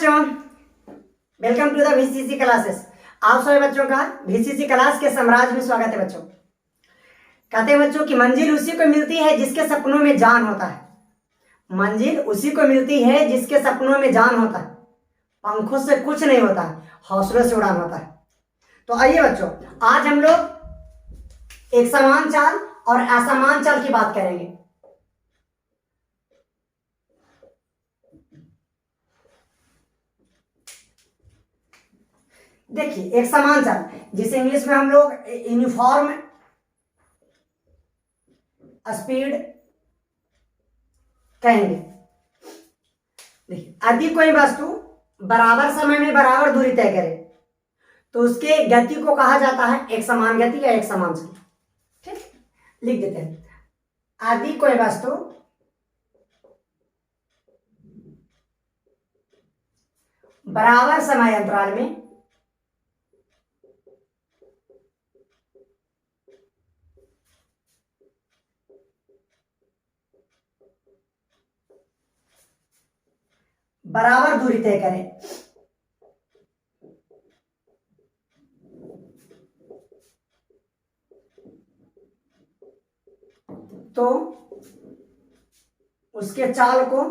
बच्चों, welcome to the VCC classes. आप सभी बच्चों का वीसीसी क्लास के साम्राज्य में स्वागत है। बच्चों कहते हैं बच्चों कि मंजिल उसी को मिलती है जिसके सपनों में जान होता है। मंजिल उसी को मिलती है जिसके सपनों में जान होता है। पंखों से कुछ नहीं होता है, हौसलों से उड़ान होता है। तो आइए बच्चों, आज हम लोग एक समान चाल और असमान चाल की बात करेंगे। देखिए, एक समान चाल जिसे इंग्लिश में हम लोग यूनिफॉर्म स्पीड कहेंगे। देखिए, यदि कोई वस्तु बराबर समय में बराबर दूरी तय करे तो उसके गति को कहा जाता है एक समान गति या एक समान चाल। ठीक, लिख देते हैं। यदि कोई वस्तु बराबर समय अंतराल में बराबर दूरी तय करें तो उसके चाल को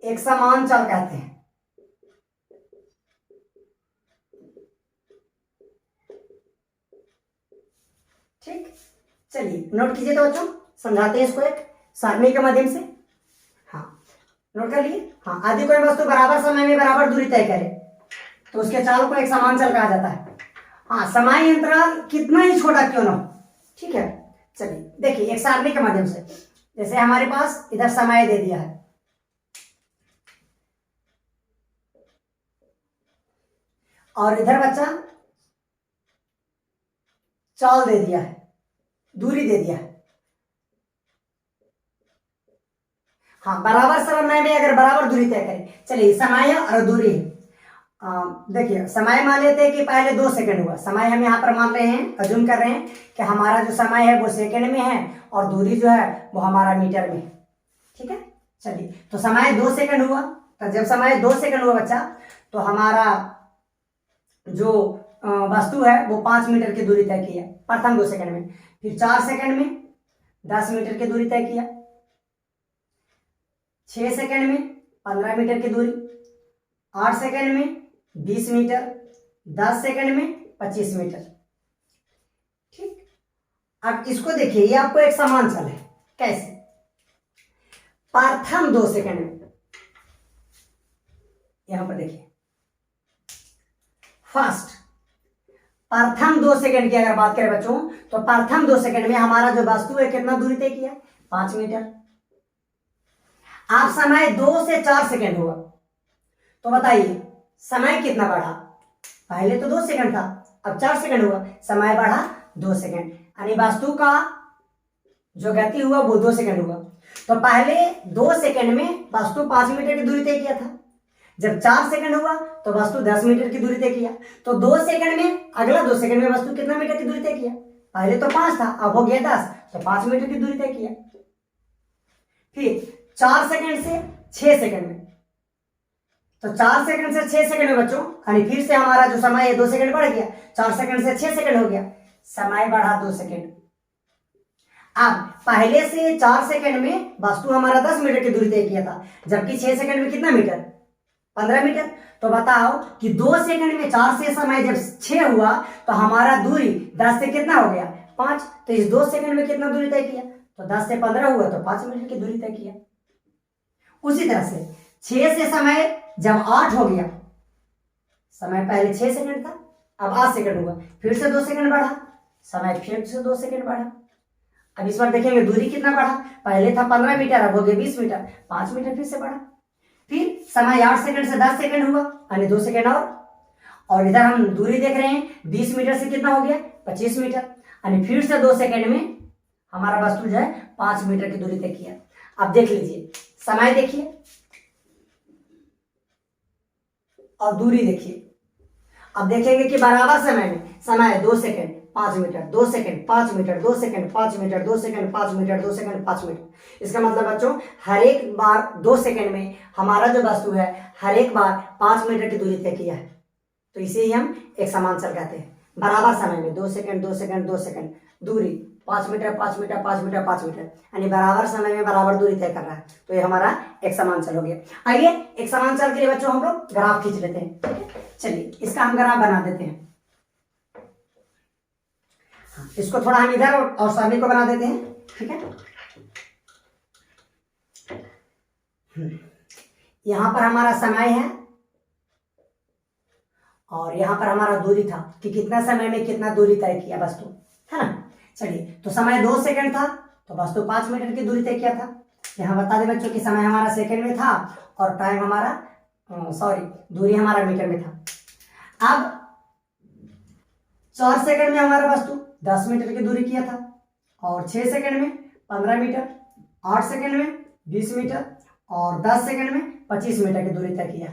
एक समान चाल कहते हैं। ठीक, चलिए नोट कीजिए तो बच्चों, समझाते हैं इसको एक सारणी के माध्यम से। हाँ, नोट कर लिए। हाँ, यदि कोई वस्तु बराबर समय में बराबर दूरी तय करे तो उसके चाल को एक समान चाल कहा जाता है। हाँ, समय अंतराल कितना ही छोटा क्यों ना हो। ठीक है, चलिए देखिए एक सारणी के माध्यम से। जैसे हमारे पास इधर समय दे दिया है और इधर बच्चा चाल दे दिया है, दूरी दे दिया है। हाँ, बराबर समय में अगर बराबर दूरी तय करें, चलिए समय और दूरी है। देखिए, समय मान लेते हैं कि पहले 2 सेकंड हुआ। समय हम यहाँ पर मान रहे हैं, अज्यूम कर रहे हैं कि हमारा जो समय है वो सेकंड में है और दूरी जो है वो हमारा मीटर में है। ठीक है, चलिए तो समय 2 सेकंड हुआ। तो जब समय 2 सेकंड हुआ बच्चा, तो हमारा जो वस्तु है वो 5 मीटर की दूरी तय किया प्रथम 2 सेकंड में। फिर 4 सेकंड में 10 मीटर की दूरी तय किया, 6 सेकंड में 15 मीटर की दूरी, 8 सेकंड में 20 मीटर, 10 सेकंड में 25 मीटर। ठीक, अब इसको देखिए, ये आपको एक समान चाल है। कैसे? प्रथम 2 सेकंड में, यहां पर देखिए फर्स्ट प्रथम 2 सेकंड की अगर बात करें बच्चों, तो प्रथम 2 सेकंड में हमारा जो वस्तु है कितना दूरी तय किया? 5 मीटर। आप समय 2 से 4 सेकंड हुआ, तो बताइए समय कितना बढ़ा? पहले तो 2 सेकंड था, अब 4 सेकंड हुआ, समय बढ़ा 2 सेकंड। यानी वस्तु का जो गति हुआ वो 2 सेकंड हुआ। तो पहले 2 सेकंड में वस्तु 5 मीटर की दूरी तय किया था। जब 4 सेकंड हुआ तो वस्तु 10 मीटर की दूरी तय किया। तो 2 सेकंड में, अगला 2 सेकंड में वस्तु कितना मीटर की दूरी तय किया? पहले तो 5 था, अब हो गया 10, तो 5 मीटर की दूरी तय किया। फिर 4 सेकंड से 6 सेकंड में, तो 4 सेकंड से 6 सेकंड में बच्चों, यानी फिर से हमारा जो समय है 2 सेकंड बढ़ गया। 4 सेकंड से 6 सेकंड हो गया, समय बढ़ा 2 सेकंड। अब पहले से 4 सेकंड में वस्तु हमारा 10 मीटर की दूरी तय किया था, जबकि 6 सेकंड में कितना मीटर? 15 मीटर। तो बताओ कि 2 सेकंड में 4 से समय जब 6 हुआ तो हमारा दूरी 10 से कितना हो गया? 5। तो इस 2 सेकंड में कितना दूरी तय किया? तो 10 से 15 हुआ तो 5 मीटर की दूरी तय किया। उसी तरह से 6 से समय जब 8 हो गया, समय पहले 6 सेकंड था, अब 8 सेकंड हुआ, फिर से 2 सेकंड बढ़ा, समय फिर से 2 सेकंड बढ़ा। अब इस बार देखेंगे दूरी कितना बढ़ा? पहले था 15 मीटर, अब हो गया 20 मीटर, 5 मीटर फिर से बढ़ा। फिर समय 8 सेकंड से 10 सेकंड हुआ, यानी 2 सेकंड और इधर हम दूरी देख रहे हैं 20 मीटर से कितना हो गया? 25 मीटर, यानी फिर से 2 सेकंड में हमारा वस्तु जो है 5 मीटर की दूरी तय किया। अब देख लीजिए, समय देखिए और दूरी देखिए। अब देखेंगे कि बराबर समय में, समय 2 second, 5 meter 2 second 5 meter 2 second 5 meter 2 second 5 meter 2 second 5 meter. इसका मतलब बच्चों हर एक बार 2 सेकंड में हमारा जो वस्तु है हर एक बार 5 मीटर की दूरी तय किया है, तो इसे ही हम एक समांतर कहते हैं। बराबर समय में 2 सेकंड 2 सेकंड 2 सेकंड दूरी 5 मीटर 5 मीटर 5 मीटर 5 मीटर, यानी बराबर समय में बराबर दूरी तय कर रहा है, तो ये हमारा एक समांतर हो गया। आइए एक समांतर के लिए बच्चों हम लोग ग्राफ खींच लेते हैं, ठीक है। चलिए इसका हम ग्राफ बना देते हैं। इसको थोड़ा हम इधर और सामने को बना देते हैं, ठीक है। यहां पर हमारा समय है और यहां पर हमारा दूरी था कि कितना समय में कितना दूरी तय किया वस्तु, है ना। चलिए तो समय 2 सेकंड था तो वस्तु 5 मीटर की दूरी तय किया था। यहां बता दें बच्चों कि समय हमारा सेकंड में था और टाइम हमारा दूरी हमारा मीटर में था। अब 4 सेकंड में हमारा वस्तु 10 मीटर की दूरी किया था और 6 सेकंड में 15 मीटर, 8 सेकंड में 20 मीटर और 10 सेकंड में 25 मीटर की दूरी तय किया।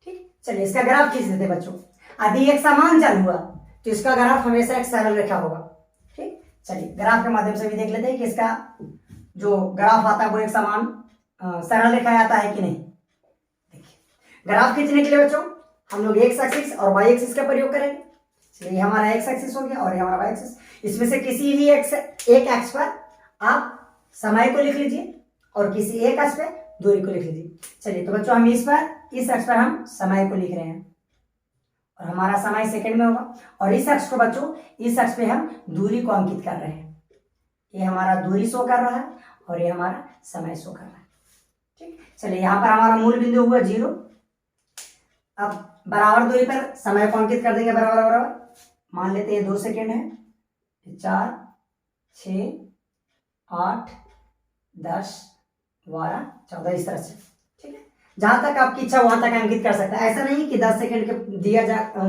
ठीक, चलिए इसका ग्राफ खींच देते बच्चों। यदि एक समान चल हुआ तो इसका ग्राफ हमेशा एक सरल रेखा होगा। ठीक, चलिए ग्राफ के माध्यम से भी देख लेते हैं कि इसका जो ग्राफ आता है वो एक समान सरल रेखा आता है कि नहीं। देखिए ग्राफ खींचने के लिए बच्चों हम लोग एक्स एक्सिस और वाई एक्सिस का प्रयोग करेंगे। चलिए ये हमारा एक्स एक्सिस हो गया और ये हमारा वाई एक्सिस। इसमें से किसी भी एक एक्स पर आप समय को लिख लीजिए और किसी एक एक्स पर दूरी को लिख लीजिए। चलिए तो बच्चों हम इस एक्स पर हम समय को लिख रहे हैं और हमारा समय सेकंड में होगा, और इस एक्स को बच्चों इस एक्स पे हम दूरी को अंकित कर रहे हैं। ये हमारा दूरी शो कर रहा है और ये हमारा समय शो कर रहा है। ठीक, चलिए यहाँ पर हमारा मूल बिंदु हुआ 0। अब बराबर दूरी पर समय को अंकित कर देंगे बराबर बराबर। मान लेते हैं 2 सेकेंड है, 4 6 8 10 12 14 इस तरह से। ठीक है, जहां तक आपकी इच्छा वहां तक अंकित कर सकता है। ऐसा नहीं कि 10 सेकंड के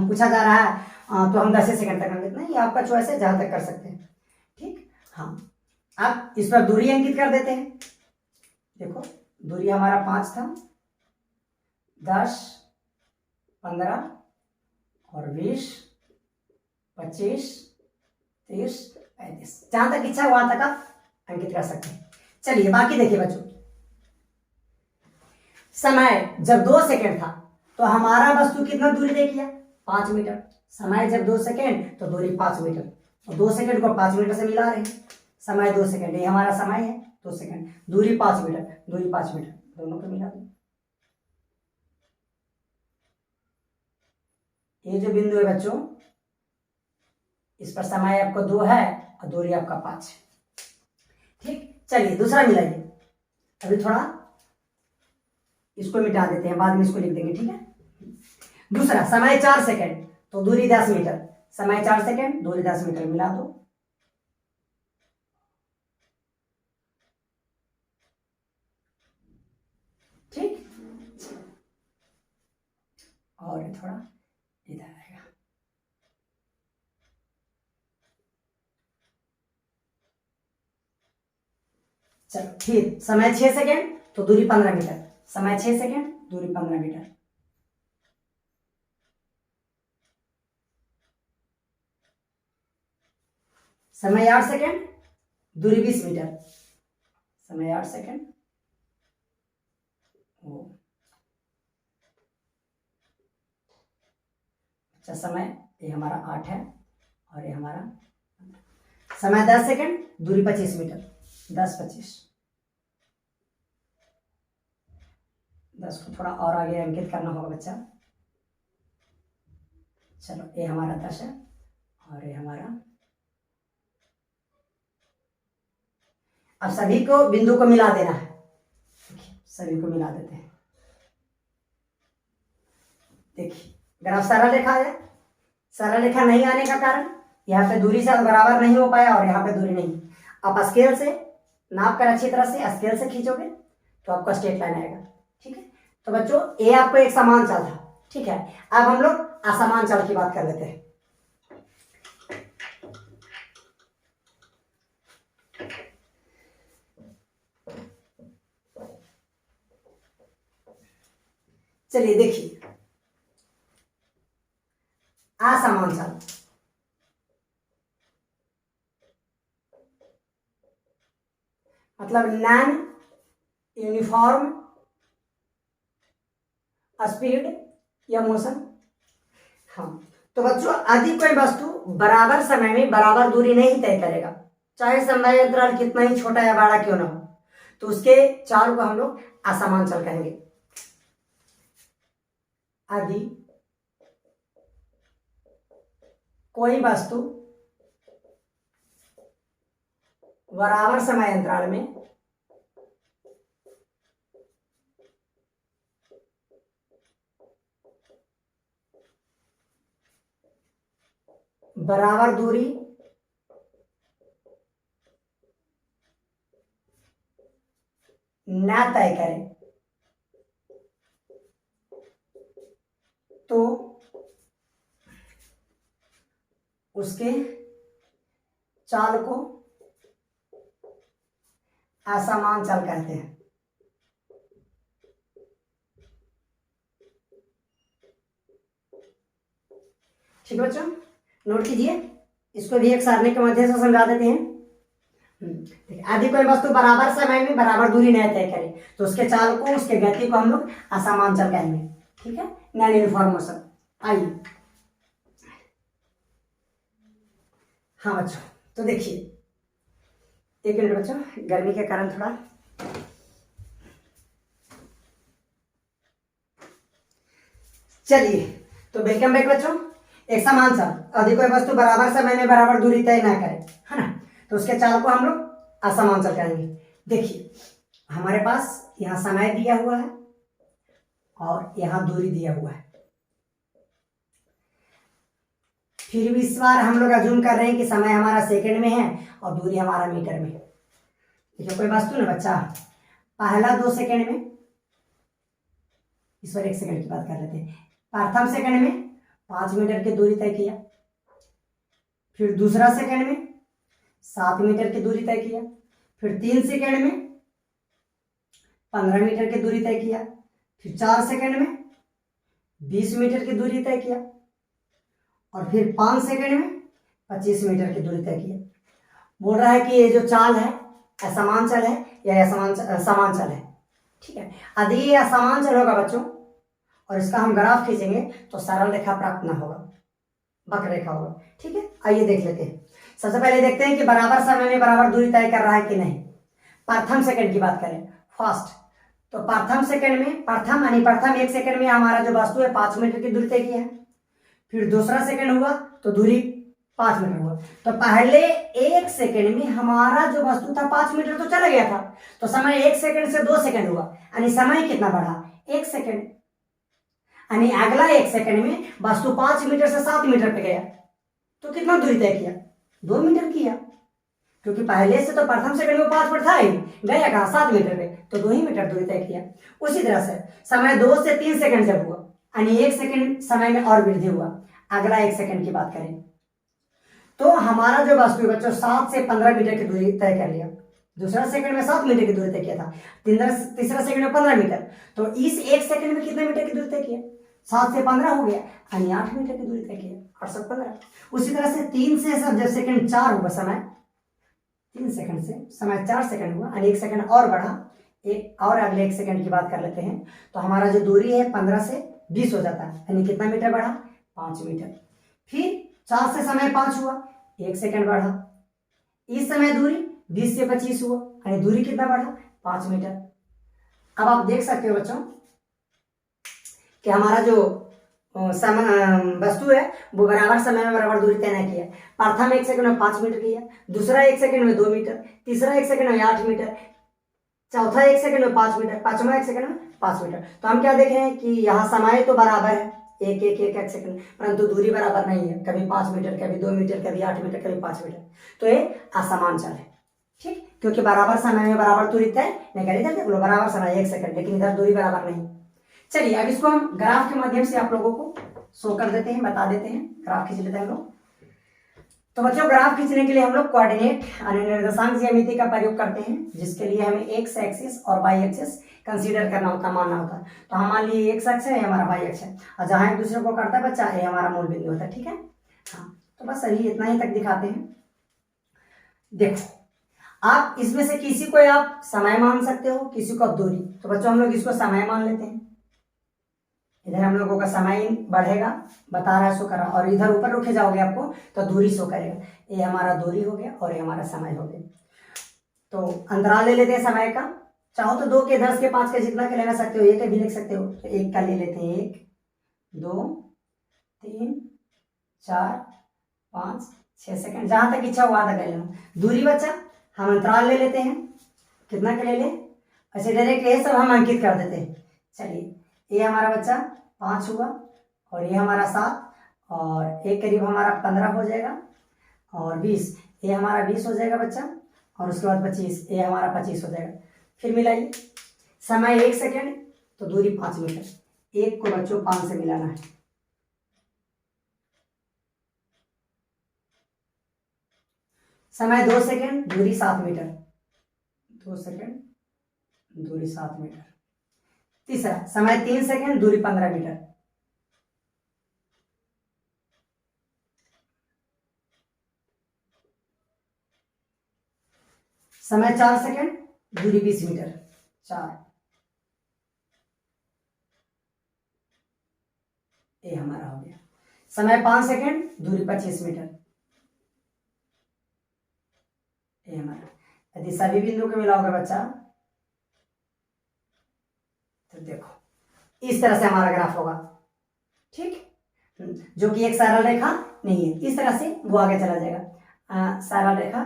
पूछा जा रहा है तो हम 10 सेकंड तक अंकित, नहीं, आपका चॉइस है, जहां तक कर सकते हैं। ठीक, हाँ अब इस पर दूरी अंकित कर देते हैं। देखो दूरी हमारा 5 था, 10 15 और 20 25 30 35, जहां तक इच्छा वहां तक आप अंकित कर सकते हैं। चलिए बाकी देखिए बच्चों, समय जब 2 सेकंड था तो हमारा वस्तु कितना दूरी तय किया 5 मीटर। समय जब 2 सेकंड तो दूरी 5 मीटर, तो 2 सेकंड को 5 मीटर से मिला रहे हैं। समय 2 सेकंड, ये हमारा समय है 2 सेकंड, दूरी 5 मीटर, दूरी 5 मीटर, दोनों को मिला दें। ये जो बिंदु है बच्चों इस पर समय आपको 2 है और दूरी आपका 5 है। ठीक, चलिए दूसरा मिलाइए। अभी थोड़ा इसको मिटा देते हैं, बाद में इसको लिख देंगे। ठीक है, दूसरा समय 4 सेकंड तो दूरी 10 मीटर, समय 4 सेकंड दूरी 10 मीटर, मिला दो। ठीक, और थोड़ा इधर आएगा। चलो फिर समय 6 सेकंड तो दूरी 15 मीटर, समय 6 सेकंड दूरी 15 मीटर। समय 8 सेकंड दूरी 20 मीटर, समय 8 सेकंड। अच्छा, समय ये हमारा 8 है और ये हमारा समय 10 सेकंड दूरी 25 मीटर, 10 25। 10 को थोड़ा और आगे अंकित करना होगा बच्चा। चलो ये हमारा 10 है और ये हमारा। अब सभी को बिंदु को मिला देना है, सभी को मिला देते हैं। देखिए ग्राफ सरल रेखा है, सरल रेखा नहीं आने का कारण यहाँ पे दूरी से बराबर नहीं हो पाया और यहाँ पे दूरी नहीं। आप स्केल से नाप कर अच्छी तरह से स्केल से खींचोगे तो आपका स्ट्रेट लाइन आएगा। ठीक है, तो बच्चों ये आपको एक समान चल था। ठीक है, अब हम लोग असमान चल की बात कर लेते हैं। चलिए देखिए असमान चल, मतलब नॉन यूनिफॉर्म स्पीड या मोशन। हाँ, तो बच्चों यदि कोई वस्तु बराबर समय में बराबर दूरी नहीं तय करेगा, चाहे समय अंतराल कितना ही छोटा या बड़ा क्यों ना हो, तो उसके चाल को हम लोग असमान चल कहेंगे। यदि कोई वस्तु बराबर समय अंतराल में बराबर दूरी ना तय करे तो उसके चाल को असमान चाल कहते हैं। ठीक है बच्चों, नोट कीजिए, इसको भी एक सारणी के माध्यम से समझा देते हैं। यदि कोई वस्तु बराबर समय में बराबर दूरी नहीं तय करे तो उसके चाल को, उसके गति को हम लोग असमान चल कहेंगे। ठीक है, नॉन यूनिफॉर्म मोशन। आइए, हाँ बच्चों, तो देखिए, एक मिनट बच्चों, गर्मी के कारण थोड़ा, चलिए, तो वेलकम बैक बच्चों। एक समान चाल, यदि कोई वस्तु बराबर समय में बराबर दूरी तय ना करे, है ना, तो उसके चाल को हम लोग असमान चाल कहेंगे। देखिए, हमारे पास यहाँ समय दिया हुआ है और यहाँ दूरी दिया हुआ है। फिर भी इस बार हम लोग अज्यूम कर रहे हैं कि समय हमारा सेकंड में है और दूरी हमारा मीटर में है। देखिए, कोई वस्तु ना बच्चा पहला 2 सेकंड में, इस बार 1 सेकंड की बात कर लेते हैं, प्रथम सेकंड में 5 मीटर की दूरी तय किया, फिर दूसरा सेकंड में 7 मीटर की दूरी तय किया, फिर 3 सेकंड में 15 मीटर की दूरी तय किया, फिर 4 सेकंड में 20 मीटर की दूरी तय किया और फिर 5 सेकंड में 25 मीटर की दूरी तय किया। बोल रहा है कि ये जो चाल है असमान चल है या समान चल है। ठीक है, यदि ये असमान चल होगा बच्चों और इसका हम ग्राफ खींचेंगे तो सरल रेखा प्राप्त ना होगा, वक्र रेखा होगा। ठीक है, आइए देख लेते हैं। सबसे पहले देखते हैं कि बराबर समय में बराबर दूरी तय कर रहा है कि नहीं। प्रथम सेकंड की बात करें, फर्स्ट, तो प्रथम सेकंड में, प्रथम यानी प्रथम 1 सेकंड में हमारा जो वस्तु है 5 मीटर की दूरी तय की है। फिर दूसरा सेकंड हुआ तो दूरी 5 मीटर हुआ। तो पहले 1 सेकंड में हमारा जो वस्तु था 5 मीटर तो चला गया था, तो समय 1 सेकंड से 2 सेकंड हुआ, यानी समय कितना बढ़ा, 1 सेकंड। यानी अगला 1 सेकंड में वस्तु 5 मीटर से 7 मीटर पे गया, तो कितना दूरी तय किया, 2 मीटर किया, क्योंकि पहले से तो प्रथम सेकंड में 5 पर था ही, गया कहा 7 मीटर पे, तो 2 ही मीटर दूरी तय किया। उसी तरह से समय 2 से 3 सेकंड जब हुआ, यानी 1 सेकंड समय में और वृद्धि हुआ। अगला 1 सेकंड की बात करें तो हमारा जो वस्तु बच्चों 7 से 15 मीटर की दूरी तय कर लिया। दूसरा सेकंड में 7 मीटर की दूरी तय किया था, तीसरा सेकंड में 15 मीटर, तो इस 1 सेकंड में कितने मीटर की दूरी तय किया, 7 से 15 हो गया, यानी 8 मीटर की दूरी तय किया, 8 से 15। उसी तरह से 3 से जब सेकंड 4 हुआ, समय 3 सेकंड से समय 4 सेकंड हुआ, यानी 1 सेकंड और बढ़ा, एक और अगले 1 सेकंड की बात कर लेते हैं, तो हमारा जो दूरी है 15 से 20 हो जाता है, यानी कितना मीटर बढ़ा, 5 मीटर। फिर 4 से समय 5 हुआ, 1 सेकंड बढ़ा, इस समय दूरी 20 से 25 हुआ, यानी दूरी कितना बढ़ा, 5 मीटर। अब आप देख सकते हो बच्चों कि हमारा जो वस्तु है वो बराबर समय में बराबर दूरी तय किया। प्रथम 1 सेकंड में 5 मीटर किया, दूसरा 1 सेकंड में 2 मीटर, तीसरा 1 सेकंड में 8 मीटर, चौथा 1 सेकंड में 5 मीटर, पांचवा 1 सेकंड में 5 मीटर। तो हम क्या देख रहे हैं कि यहाँ समय तो बराबर है, एक एक एक एक सेकंड, परंतु दूरी बराबर नहीं है, कभी 5 मीटर, कभी 2 मीटर, कभी 8 मीटर, कभी 5 मीटर, तो ये असमान चल है। ठीक, क्योंकि बराबर समय में बराबर दूरी तय नहीं करी जाती, बराबर समय 1 सेकंड, लेकिन इधर दूरी बराबर नहीं। चलिए, अब इसको हम ग्राफ के माध्यम से आप लोगों को शो कर देते हैं, बता देते हैं, ग्राफ खींच लेते हैं हम लोग। तो बच्चों, ग्राफ खींचने के लिए हम लोग कोऑर्डिनेट यानी निर्देशांक ज्यामिति का प्रयोग करते हैं, जिसके लिए हमें एक्स एक्सिस और वाई एक्सिस कंसीडर करना होता है, मानना होता है। तो हम मान लीजिए एक्स अक्ष है, ये हमारा वाई अक्ष है, और जहां एक दूसरे को करता है बच्चा, ये हमारा मूल बिंदु होता है। ठीक है, हाँ, तो बस अभी इतना ही तक दिखाते हैं। देखो, आप इसमें से किसी को आप समय मान सकते हो, किसी को आप दूरी। तो बच्चों हम लोग इसको समय मान लेते हैं। इधर हम लोगों का समय बढ़ेगा, बता रहा है शो कर रहा, और इधर ऊपर रुके जाओगे आपको तो दूरी शो करेगा। ये हमारा दूरी हो गया और ये हमारा समय हो गया। तो अंतराल ले लेते हैं समय का। चाहो तो 2 के 10 के 5 के जितना के लेना सकते हो, 1 के भी लिख सकते हो। तो 1 का ले लेते हैं, 1 2 3 4 5 6 सेकंड, जहां तक इच्छा हो वहां तक ले लेना। दूरी बच्चा हम अंतराल ले लेते हैं, कितना के ले लें? अच्छा डायरेक्ट ये सब हम अंकित कर देते हैं। चलिए ये हमारा बच्चा 5 हुआ, और ये हमारा 7, और एक करीब हमारा 15 हो जाएगा, और 20, ये हमारा 20 हो जाएगा बच्चा, और उसके बाद 25, ये हमारा 25 हो जाएगा। फिर मिलाइए, समय 1 सेकेंड तो दूरी 5 मीटर। 1 को बच्चों 5 से मिलाना है। समय 2 सेकेंड, दूरी 7 मीटर। 2 सेकेंड, दूरी 7 मीटर। तीसरा समय 3 सेकेंड, दूरी 15 मीटर। समय 4 सेकेंड, दूरी 20 मीटर। 4, ये हमारा हो गया। समय 5 सेकेंड, दूरी 25 मीटर। ये हमारा। यदि सभी बिंदु को मिलाओगे बच्चा तो देखो इस तरह से हमारा ग्राफ होगा, ठीक, जो कि एक सरल रेखा नहीं है। इस तरह से वो आगे चला जाएगा, सरल रेखा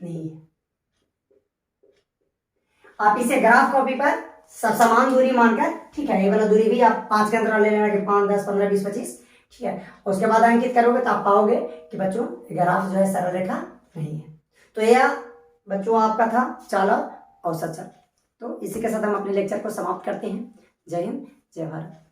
नहीं है। आप इसे ग्राफ कॉपी पर सब समान दूरी मानकर, ठीक है, ये वाला दूरी भी आप 5 के अंतराल ले लेना कि 5 10 15 20 25, ठीक है। उसके बाद अंकित करोगे तो आप पाओगे कि बच्चों ग्राफ जो है सरल रेखा नहीं है। तो यह बच्चों आपका था चालक और सचल। तो इसी के साथ हम अपने लेक्चर को समाप्त करते हैं। जय हिंद, जय भारत।